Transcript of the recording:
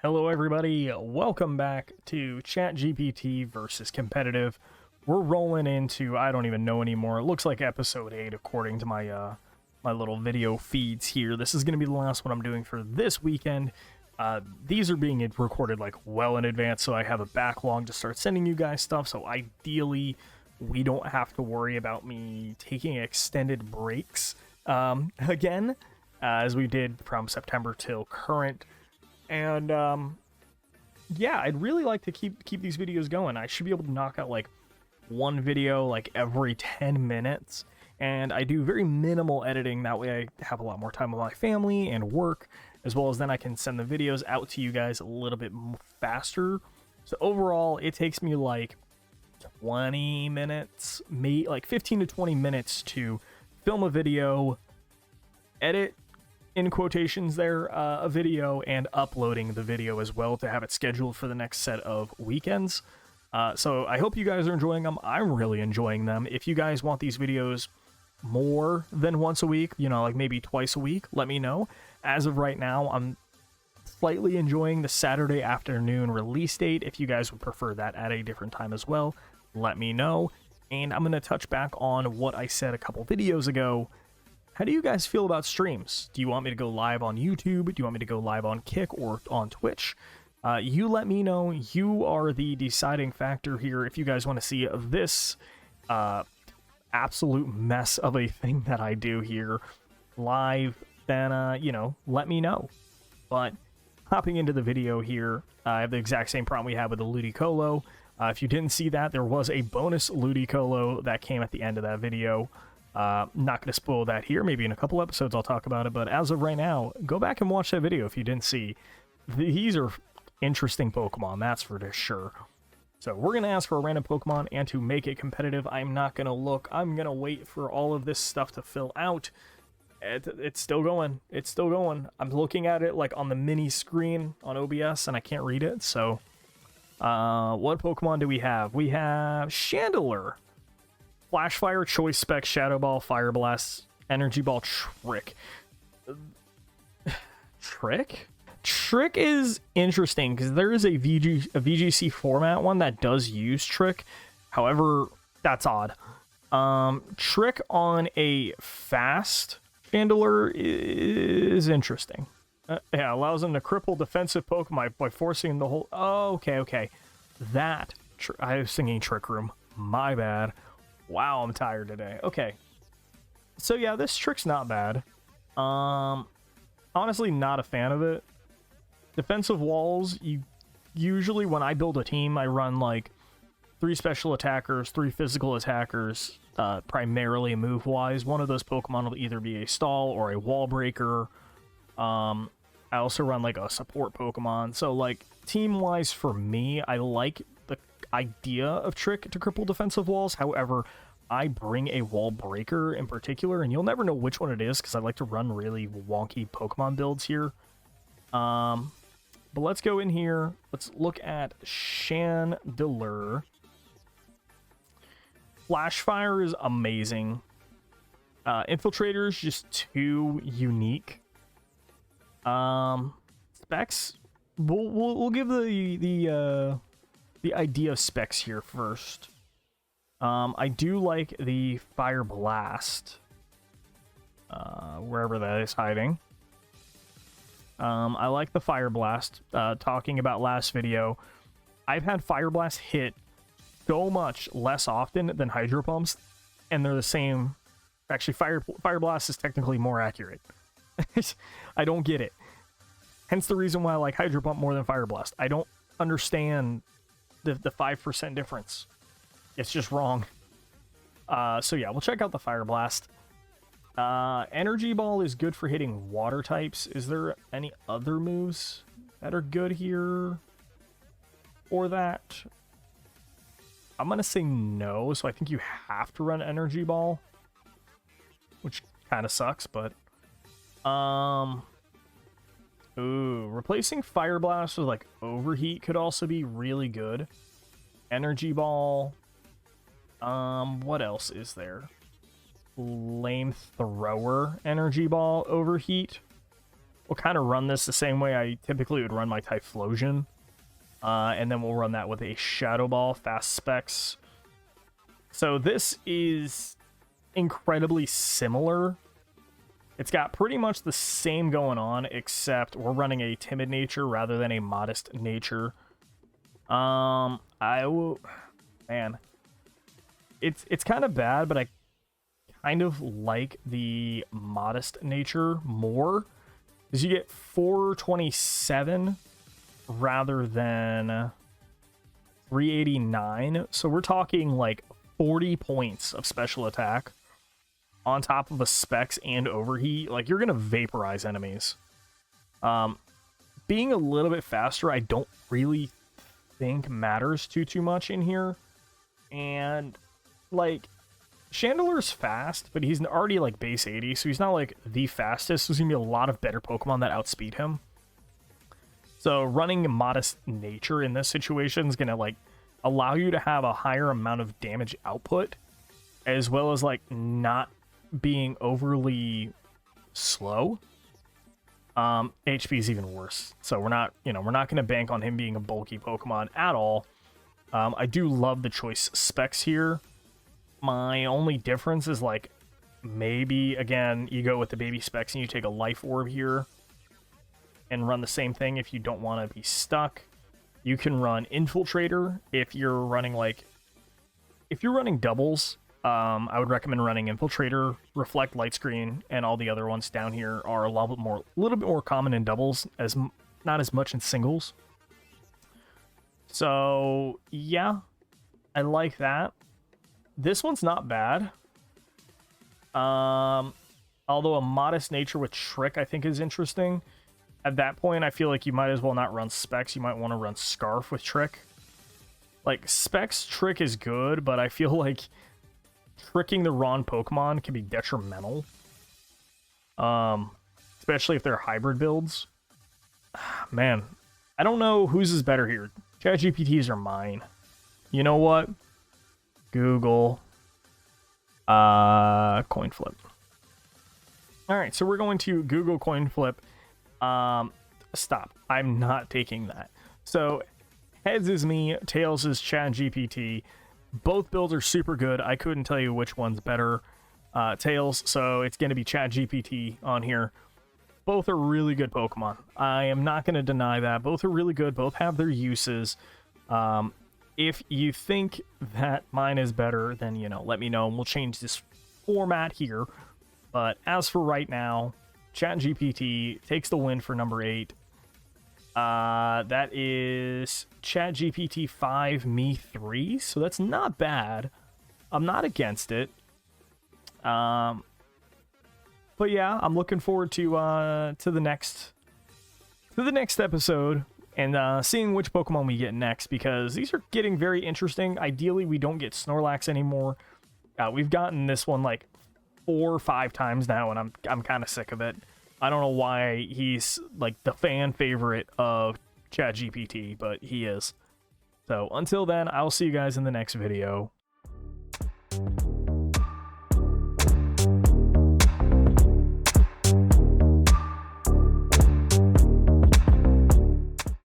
Hello everybody, welcome back to ChatGPT versus competitive. We're rolling into, I don't even know anymore, it looks like episode 8 according to my my little video feeds here. This is going to be the last one I'm doing for this weekend. These are being recorded like well in advance, so I have a backlog to start sending you guys stuff, so ideally we don't have to worry about me taking extended breaks again, as we did from September till current. And yeah, I'd really like to keep these videos going. I should be able to knock out like one video like every 10 minutes, and I do very minimal editing. That way I have a lot more time with my family and work, as well as then I can send the videos out to you guys a little bit faster. So overall, it takes me like 20 minutes, maybe like 15 to 20 minutes to film a video, edit, in quotations there, a video, and uploading the video as well to have it scheduled for the next set of weekends. So I hope you guys are enjoying them. I'm really enjoying them. If you guys want these videos more than once a week, you know, like maybe twice a week, let me know. As of right now, I'm slightly enjoying the Saturday afternoon release date. If you guys would prefer that at a different time as well, let me know. And I'm going to touch back on what I said a couple videos ago. How do you guys feel about streams? Do you want me to go live on YouTube? Do you want me to go live on Kick or on Twitch? You let me know. You are the deciding factor here. If you guys want to see this absolute mess of a thing that I do here live, then, you know, let me know. But hopping into the video here, I have the exact same problem we had with the Ludicolo. If you didn't see that, there was a bonus Ludicolo that came at the end of that video. Not going to spoil that here. Maybe in a couple episodes I'll talk about it, but as of right now, go back and watch that video if you didn't see. These are interesting Pokemon, that's for sure. So we're going to ask for a random Pokemon, and to make it competitive, I'm not going to look. I'm going to wait for all of this stuff to fill out. It's still going. It's still going. I'm looking at it like on the mini screen on OBS, and I can't read it. So what Pokemon do we have? We have Chandelure, Flash Fire, Choice Spec, Shadow Ball, Fire Blast, Energy Ball, Trick. Trick is interesting because there is a VGC format one that does use Trick. However, that's odd. Trick on a fast Chandelure is interesting. Yeah, allows them to cripple defensive Pokemon by forcing the whole... Oh, okay. That... I was thinking Trick Room. My bad. Wow, I'm tired today. Okay. So yeah, this Trick's not bad. Honestly, not a fan of it. Defensive walls, you usually, when I build a team, I run like 3 special attackers, 3 physical attackers, primarily move-wise. One of those Pokemon will either be a stall or a wall breaker. I also run like a support Pokemon. So like team-wise for me, I like the idea of Trick to cripple defensive walls. However, I bring a wall breaker in particular, and you'll never know which one it is because I like to run really wonky Pokemon builds here. But let's go in here. Let's look at Chandelure. Flash Fire is amazing. Infiltrator is just too unique. Specs, we'll give the idea of specs here first. I do like the Fire Blast, wherever that is hiding. I like the Fire Blast. Talking about last video, I've had Fire Blast hit so much less often than Hydro Pumps, and they're the same. Actually, Fire Blast is technically more accurate. I don't get it. Hence the reason why I like Hydro Pump more than Fire Blast. I don't understand the 5% difference. It's just wrong. So yeah, we'll check out the Fire Blast. Energy Ball is good for hitting water types. Is there any other moves that are good here or that? I'm gonna say no, so I think you have to run Energy Ball, which kind of sucks, but ooh, replacing Fire Blast with like Overheat could also be really good. Energy Ball. What else is there? Flamethrower, Energy Ball, Overheat. we'll kind of run this the same way I typically would run my Typhlosion. And then we'll run that with a Shadow Ball, fast specs. So this is incredibly similar. It's got pretty much the same going on, except we're running a timid nature rather than a modest nature. Man, it's kind of bad, but I kind of like the modest nature more, because you get 427 rather than 389. So we're talking like 40 points of special attack on top of a specs and overheat. Like, you're gonna vaporize enemies. Being a little bit faster, I don't really think matters too much in here. And like, Chandelure's fast, but he's already like base 80, so he's not like the fastest. So there's gonna be a lot of better Pokemon that outspeed him. So running modest nature in this situation is gonna like allow you to have a higher amount of damage output, as well as like not being overly slow. HP is even worse, so we're not gonna bank on him being a bulky Pokemon at all. I do love the choice specs here. My only difference is like, maybe again you go with the baby specs and you take a life orb here and run the same thing if you don't want to be stuck. You can run Infiltrator if you're running doubles. I would recommend running Infiltrator, Reflect, Light Screen, and all the other ones down here are a little bit more common in doubles, not as much in singles. So yeah, I like that. This one's not bad. Although a modest nature with Trick I think is interesting. At that point, I feel like you might as well not run specs. You might want to run Scarf with Trick. Like, specs Trick is good, but I feel like tricking the wrong Pokemon can be detrimental. Especially if they're hybrid builds. Man, I don't know whose is better here. ChatGPT's are mine. You know what? Google. Coin flip. Alright, so we're going to Google coin flip. Stop. I'm not taking that. So, heads is me, tails is ChatGPT. Both builds are super good. I couldn't tell you which one's better. Tails, so it's going to be ChatGPT on here. Both are really good Pokemon. I am not going to deny that. Both are really good. Both have their uses. If you think that mine is better, then, let me know, and we'll change this format here. But as for right now, ChatGPT takes the win for number 8. That is ChatGPT 5, me 3, so that's not bad. I'm not against it. But yeah, I'm looking forward to the next episode and seeing which Pokemon we get next, because these are getting very interesting. Ideally, we don't get Snorlax anymore. We've gotten this one like 4 or 5 times now, and I'm kind of sick of it. I don't know why he's like the fan favorite of ChatGPT, but he is. So until then, I'll see you guys in the next video.